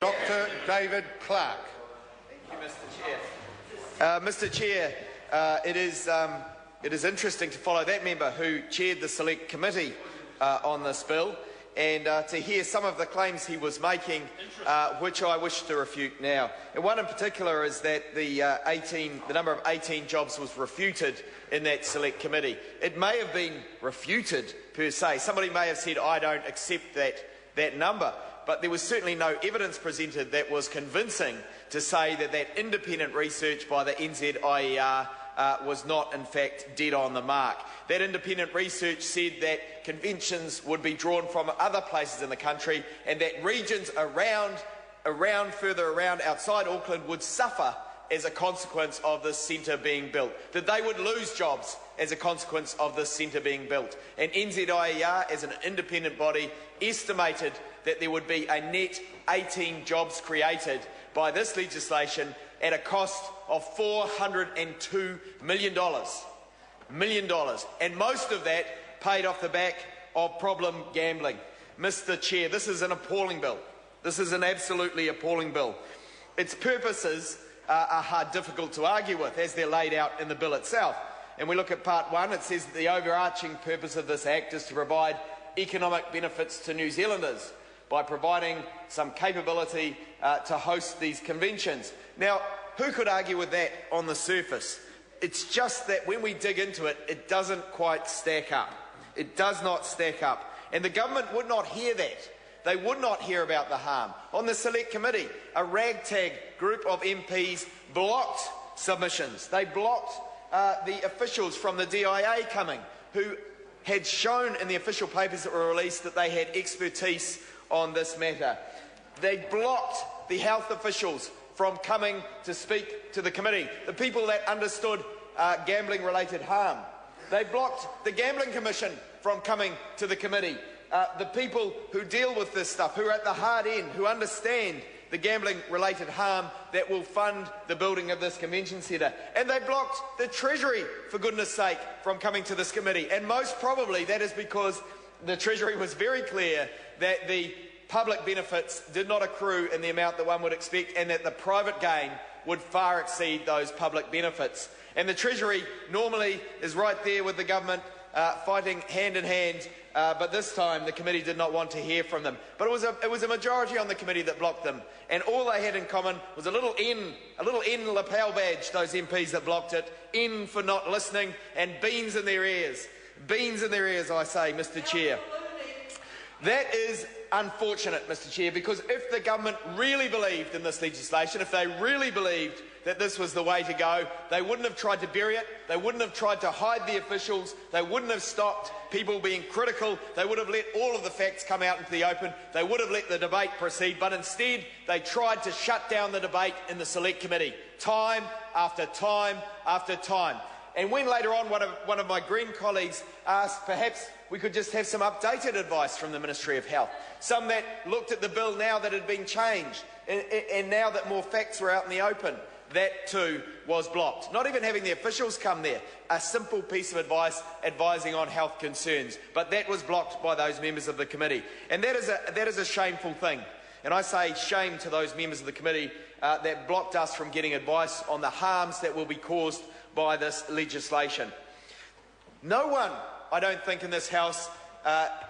Dr. David Clark. Thank you, Mr. Chair. It is interesting to follow that member who chaired the Select Committee on this bill and to hear some of the claims he was making, which I wish to refute now. And one in particular is that the number of 18 jobs was refuted in that Select Committee. It may have been refuted per se. Somebody may have said, I don't accept that number. But there was certainly no evidence presented that was convincing to say that that independent research by the NZIER was not in fact dead on the mark. That independent research said that conventions would be drawn from other places in the country and that regions further around outside Auckland would suffer as a consequence of this centre being built, that they would lose jobs as a consequence of this centre being built. And NZIER, as an independent body, estimated that there would be a net 18 jobs created by this legislation at a cost of $402 million. And most of that paid off the back of problem gambling. Mr. Chair, this is an appalling bill. This is an absolutely appalling bill. Its purposes are difficult to argue with, as they're laid out in the bill itself. And we look at Part 1, it says that the overarching purpose of this Act is to provide economic benefits to New Zealanders by providing some capability to host these conventions. Now, who could argue with that on the surface? It's just that when we dig into it, it doesn't quite stack up. It does not stack up. And the government would not hear that. They would not hear about the harm. On the Select Committee, a ragtag group of MPs blocked submissions. They blocked the officials from the DIA coming, who had shown in the official papers that were released that they had expertise on this matter. They blocked the health officials from coming to speak to the committee, the people that understood gambling-related harm. They blocked the Gambling Commission from coming to the committee. The people who deal with this stuff, who are at the hard end, who understand the gambling-related harm that will fund the building of this convention centre. And they blocked the Treasury, for goodness sake, from coming to this committee. And most probably that is because the Treasury was very clear that the public benefits did not accrue in the amount that one would expect and that the private gain would far exceed those public benefits. And the Treasury normally is right there with the government, fighting hand in hand, but this time the committee did not want to hear from them. But it was a majority on the committee that blocked them, and all they had in common was a little N lapel badge, those MPs that blocked it, N for not listening, and beans in their ears. Beans in their ears, I say, Mr. Chair. That is unfortunate, Mr. Chair, because if the government really believed in this legislation, if they really believed that this was the way to go, they wouldn't have tried to bury it, they wouldn't have tried to hide the officials, they wouldn't have stopped people being critical, they would have let all of the facts come out into the open, they would have let the debate proceed, but instead they tried to shut down the debate in the Select Committee, time after time after time. And when later on one of my Green colleagues asked perhaps we could just have some updated advice from the Ministry of Health, some that looked at the bill now that had been changed and now that more facts were out in the open, that too was blocked. Not even having the officials come there, a simple piece of advice advising on health concerns, but that was blocked by those members of the committee. And that is a shameful thing. And I say shame to those members of the committee that blocked us from getting advice on the harms that will be caused by this legislation. No one, I don't think, in this House,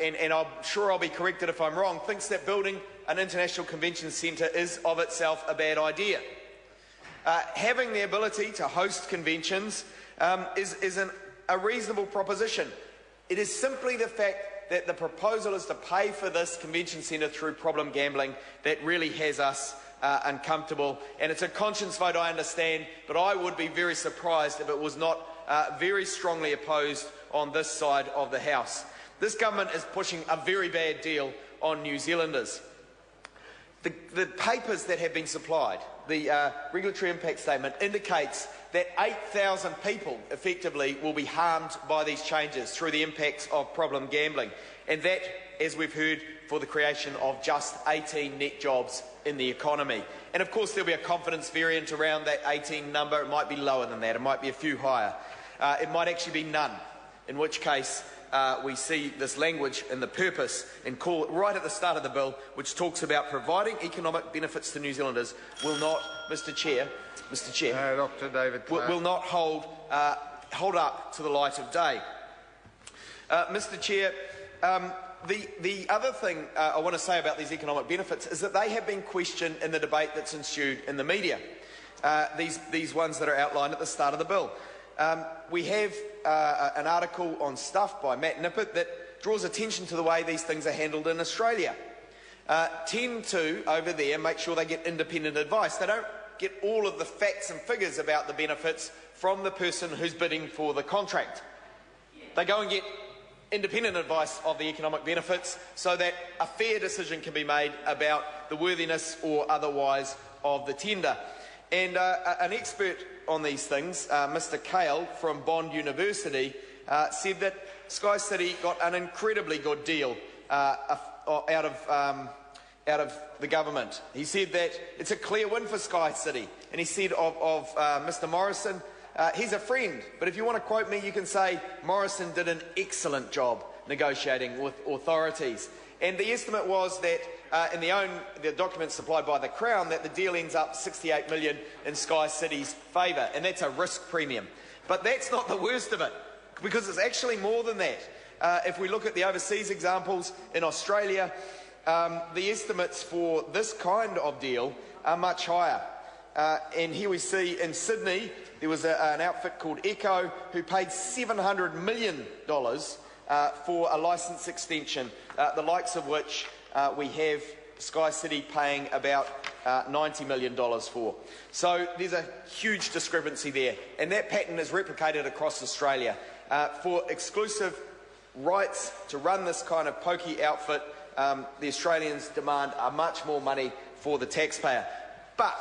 and I'm sure I'll be corrected if I'm wrong, thinks that building an international convention centre is of itself a bad idea. Having the ability to host conventions is a reasonable proposition. It is simply the fact that the proposal is to pay for this convention centre through problem gambling that really has us uncomfortable. And it's a conscience vote, I understand, but I would be very surprised if it was not very strongly opposed on this side of the House. This government is pushing a very bad deal on New Zealanders. The papers that have been supplied, the regulatory impact statement, indicates that 8,000 people effectively will be harmed by these changes through the impacts of problem gambling. And that, as we've heard, for the creation of just 18 net jobs in the economy. And of course there'll be a confidence variant around that 18 number. It might be lower than that, it might be a few higher. It might actually be none, in which case we see this language in the purpose and call it right at the start of the bill, which talks about providing economic benefits to New Zealanders, will not, Mr Chair, Dr. David Clark. will not hold up to the light of day. Mr Chair, the other thing I want to say about these economic benefits is that they have been questioned in the debate that's ensued in the media, these ones that are outlined at the start of the bill. We have an article on Stuff by Matt Nippert that draws attention to the way these things are handled in Australia. Tend to, over there, make sure they get independent advice. They don't get all of the facts and figures about the benefits from the person who's bidding for the contract. They go and get independent advice of the economic benefits so that a fair decision can be made about the worthiness or otherwise of the tender. And an expert on these things, Mr Kale from Bond University, said that Sky City got an incredibly good deal out of the government. He said that it's a clear win for Sky City, and he said of Mr Morrison, he's a friend, but if you want to quote me, you can say Morrison did an excellent job negotiating with authorities. And the estimate was that in the documents supplied by the Crown, that the deal ends up 68 million in Sky City's favour, and that's a risk premium. But that's not the worst of it, because it's actually more than that. If we look at the overseas examples in Australia, the estimates for this kind of deal are much higher. And here we see in Sydney, there was an outfit called Echo who paid $700 million for a licence extension, the likes of which we have Sky City paying about $90 million for. So there's a huge discrepancy there, and that pattern is replicated across Australia. For exclusive rights to run this kind of pokey outfit, the Australians demand much more money for the taxpayer. But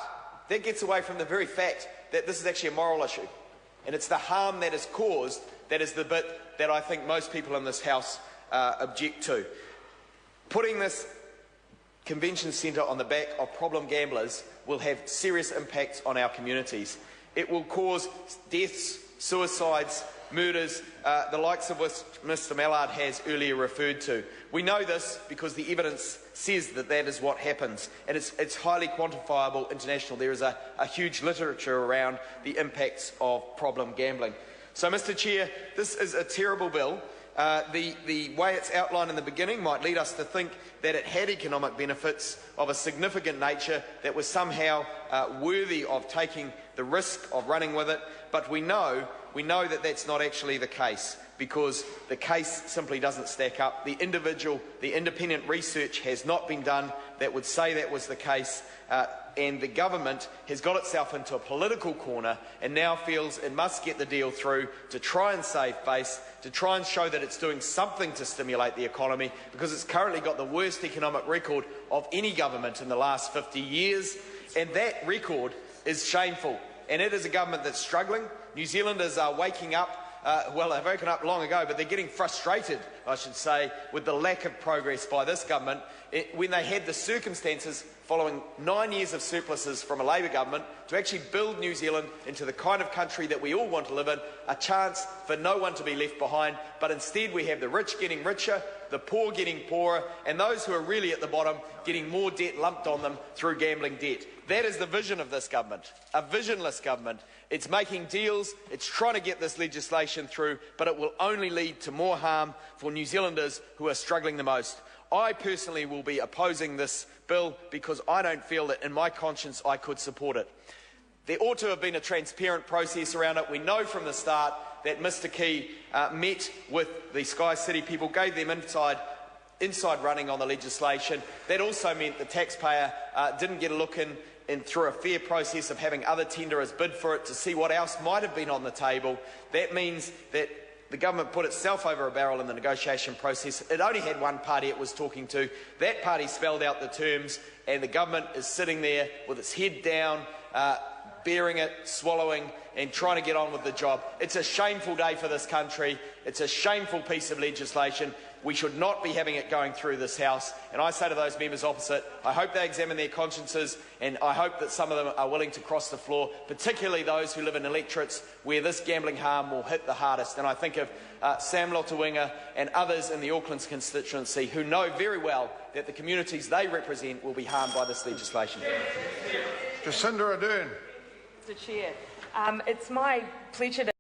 that gets away from the very fact that this is actually a moral issue, and it's the harm that is caused that is the bit that I think most people in this House object to. Putting this convention centre on the back of problem gamblers will have serious impacts on our communities. It will cause deaths, suicides, murders, the likes of which Mr Mallard has earlier referred to. We know this because the evidence says that that is what happens, and it's highly quantifiable international. There is a huge literature around the impacts of problem gambling. So, Mr Chair, this is a terrible bill. The way it's outlined in the beginning might lead us to think that it had economic benefits of a significant nature that was somehow worthy of taking the risk of running with it, but we know that that's not actually the case, because the case simply doesn't stack up. The independent research has not been done that would say that was the case, and the government has got itself into a political corner and now feels it must get the deal through to try and save face, to try and show that it's doing something to stimulate the economy, because it's currently got the worst economic record of any government in the last 50 years, and that record is shameful. And it is a government that's struggling. New Zealanders are waking up, well, they've woken up long ago, but they're getting frustrated, I should say, with the lack of progress by this government when they had the circumstances following 9 years of surpluses from a Labour government to actually build New Zealand into the kind of country that we all want to live in, a chance for no one to be left behind. But instead we have the rich getting richer, the poor getting poorer, and those who are really at the bottom getting more debt lumped on them through gambling debt. That is the vision of this government, a visionless government. It's making deals, it's trying to get this legislation through, but it will only lead to more harm for New Zealanders who are struggling the most. I personally will be opposing this bill because I don't feel that in my conscience I could support it. There ought to have been a transparent process around it. We know from the start that Mr Key met with the Sky City people, gave them inside running on the legislation. That also meant the taxpayer didn't get a look in through a fair process of having other tenderers bid for it to see what else might have been on the table. That means that the government put itself over a barrel in the negotiation process. It only had one party it was talking to. That party spelled out the terms, and the government is sitting there with its head down, bearing it, swallowing, and trying to get on with the job. It's a shameful day for this country. It's a shameful piece of legislation. We should not be having it going through this House. And I say to those members opposite, I hope they examine their consciences, and I hope that some of them are willing to cross the floor, particularly those who live in electorates where this gambling harm will hit the hardest. And I think of Sam Lotawinga and others in the Auckland's constituency who know very well that the communities they represent will be harmed by this legislation. Jacinda Ardern. Mr. Chair, it's my pleasure to